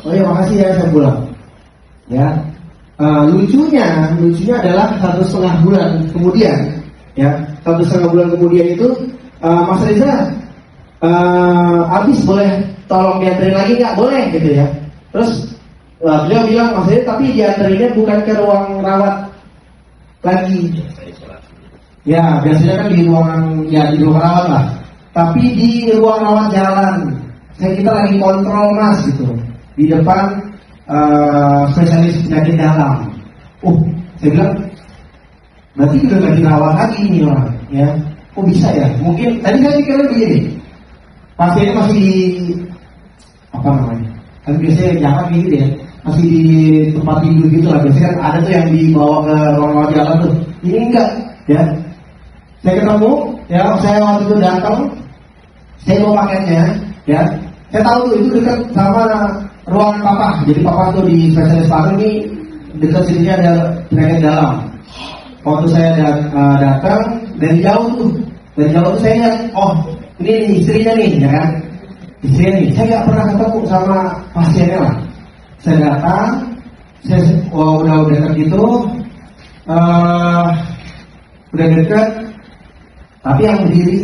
Oh ya makasih ya, saya pulang. Ya, lucunya adalah 1,5 bulan kemudian, ya 1,5 bulan kemudian itu Mas Reza, Abis boleh tolong dianterin lagi nggak? Boleh gitu ya. Terus beliau bilang, Mas Reza tapi dianterinnya bukan ke ruang rawat lagi. Ya biasanya kan di ruangan, ya di ruang rawat lah. Tapi di ruang rawat jalan. Kita lagi kontrol Mas gitu. Di depan spesialis penyakit dalam. Saya bilang berarti udah nggak dirawat lagi ini orang, ya. Kok bisa ya? Mungkin tadi saya pikirnya begini, pasiennya masih di apa namanya? Kan biasanya jangan gitu ya, masih di tempat tidur gitu lah. Biasanya kan ada tuh yang dibawa ke ruang rawat jalan tuh. Ini enggak, ya. Saya ketemu, ya saya waktu itu datang, saya bawa paketnya, ya. Saya tahu tuh itu dekat sama ruang papa. Jadi papa tuh di spesialis paru ini dekat sini ada penyakit dalam. Waktu saya datang dari jauh tuh saya lihat, oh ini nih, istrinya nih, ya kan? Istrinya nih, saya nggak pernah ketemu sama pasiennya lah. Saya datang, udah dekat gitu, udah dekat, tapi yang berdiri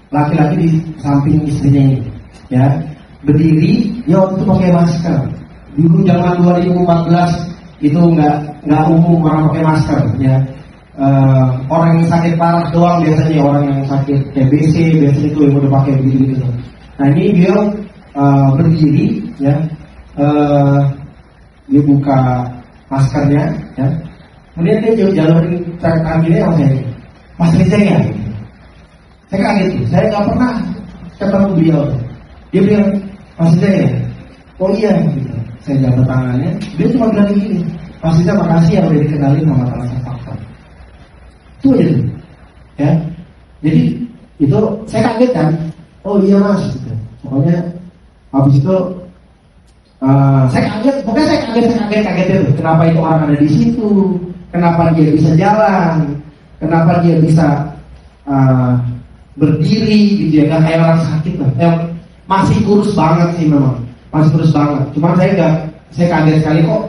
laki-laki di samping istrinya ini, ya. Berdiri, dia waktu itu pakai masker. Dulu zaman 2014 itu nggak umum orang pakai masker, ya. Orang yang sakit parah doang biasanya, orang yang sakit TBC biasanya itu yang udah pakai begitu. Nah ini dia berdiri, ya. Dia buka maskernya, ya. Kemudian dia jalurin kakinya sama saya, Mas Reza ya. Saya kaget tuh, saya nggak pernah ketemu beliau. Dia bilang, Mas Reza ya? Oh iya gitu. Saya jabat tangannya, dia cuma bilang gini, Mas Reza makasih ya udah dikenalin sama fakta. Itu aja tuh, ya. Jadi itu saya kaget kan, oh iya Mas gitu. Pokoknya habis itu saya kaget itu. Kenapa itu orang ada di situ? Kenapa dia bisa jalan? Kenapa dia bisa berdiri gitu ya? Gak kayak orang sakit lah. Masih kurus banget sih memang, masih kurus banget. Cuma saya kaget sekali kok.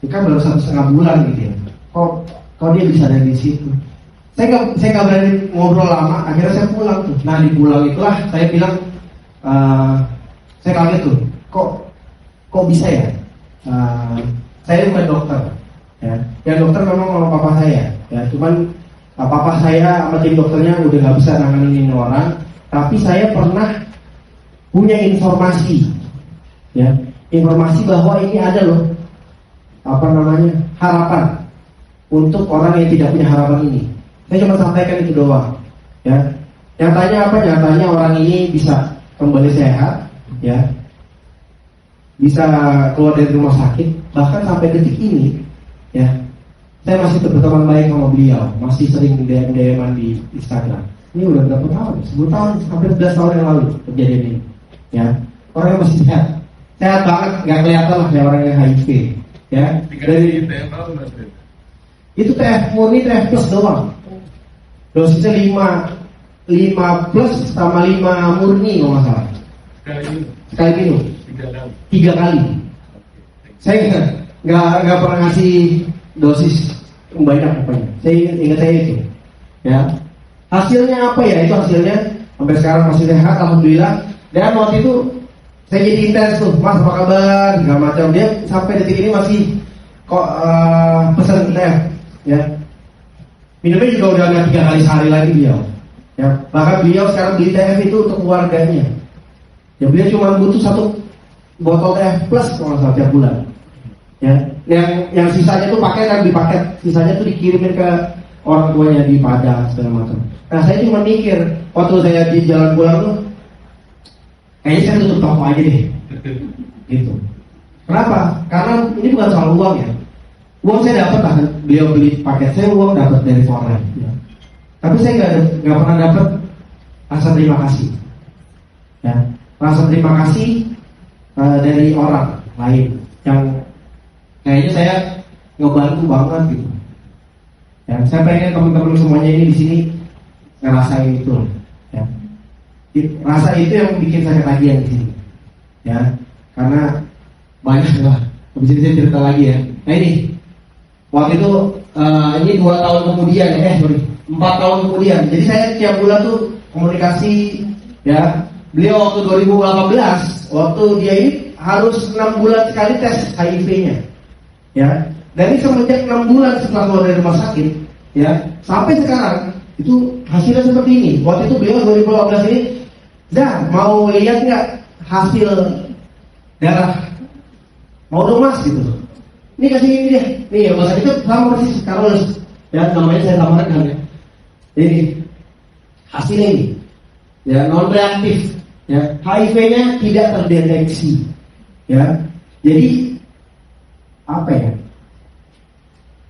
Dia kan baru 1,5 bulan gitu ya. Kok dia bisa ada di situ? Saya nggak berani ngobrol lama. Akhirnya saya pulang tuh. Nah di pulang itulah saya bilang, saya kaget tuh. Kok bisa ya? Saya bukan dokter, ya. Yang dokter memang sama papa saya, ya. Cuman papa saya sama tim dokternya udah nggak bisa nanganin orang. Tapi saya pernah punya informasi, ya, informasi bahwa ini ada loh, harapan untuk orang yang tidak punya harapan ini. Saya cuma sampaikan itu doang, ya. Nyatanya apa? Nyatanya orang ini bisa kembali sehat, ya, bisa keluar dari rumah sakit, bahkan sampai detik ini, ya, saya masih berteman baik sama beliau, masih sering DM-an di Instagram. Ini udah berapa tahun? 10 tahun, hampir 11 tahun yang lalu kejadian ini, ya. Orangnya masih sehat banget, nggak kelihatan lah kayak orang yang HIV, ya. Dari itu TF murni, TF plus doang. Dosisnya 5 plus sama 5 murni kalau nggak salah. Sekali minum 3 kali. Saya nggak pernah ngasih dosis banyak pokoknya. Saya ingat saya itu, ya. Hasilnya apa ya? Itu hasilnya sampai sekarang masih sehat, alhamdulillah. Dan waktu itu saya jadi intens tuh, Mas apa kabar? Segala macam. Dia sampai detik ini masih kok pesan teh, ya. Minumnya juga udah nggak 3 kali sehari lagi beliau, ya. Bahkan beliau sekarang beli TF itu untuk keluarganya. Ya beliau cuma butuh 1 botol TF plus kalau salah tiap bulan, ya. Yang sisanya tuh pakai kan di paket, sisanya tuh dikirimin ke orang tuanya di Padang segala macam. Nah saya cuma mikir waktu saya di jalan pulang tuh, kayaknya saya tutup toko aja deh, gitu. Kenapa? Karena ini bukan soal uang ya. Uang saya dapat lah, beliau beli paket saya, uang dapat dari foreign, ya. Tapi saya nggak pernah dapat rasa terima kasih, ya. Rasa terima kasih dari orang lain yang kayaknya saya ngebantu banget gitu. Ya, saya pengen teman-teman semuanya ini di sini ngerasain itu, ya. Rasa itu yang bikin saya ketagihan di sini, ya. Karena Banyak lah. Habis ini saya cerita lagi ya. Nah ini, waktu itu ini 2 tahun kemudian, 4 tahun kemudian. Jadi saya tiap bulan tuh komunikasi, ya. Beliau waktu 2018, waktu dia ini harus 6 bulan sekali tes HIV-nya, ya. Dari semenjak 6 bulan setelah keluar dari rumah sakit, ya, sampai sekarang itu hasilnya seperti ini. Waktu itu beliau 2018 ini, mau lihat nggak hasil darah? Mau dong mas gitu. Ini kasih ini deh. Nih ya mas itu sama persis Carlos. Ya namanya saya samakan ya. Ini hasilnya ini. Ya non reaktif. Ya HIV-nya tidak terdeteksi. Ya jadi apa ya?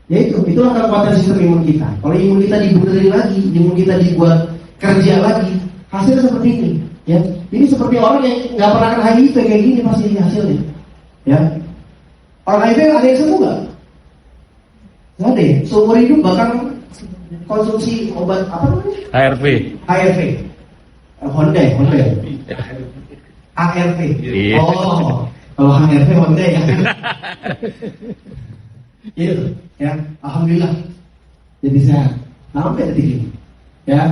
Ya itulah kekuatan sistem imun kita. Kalau imun kita dibenerin lagi, imun kita dibuat kerja lagi, hasilnya seperti ini. Ya ini seperti orang yang nggak pernah kena HIV kayak gini pasti hasilnya. Ya orang HIV ada yang sembuh nggak? Nggak ada ya. Seumur hidup bahkan konsumsi obat apa namanya? ARV. Honda. ARV. Iya. Oh, kalau ARV Honda ya. Itu, ya. Alhamdulillah. Jadi sehat. Sampai detik ini. Ya.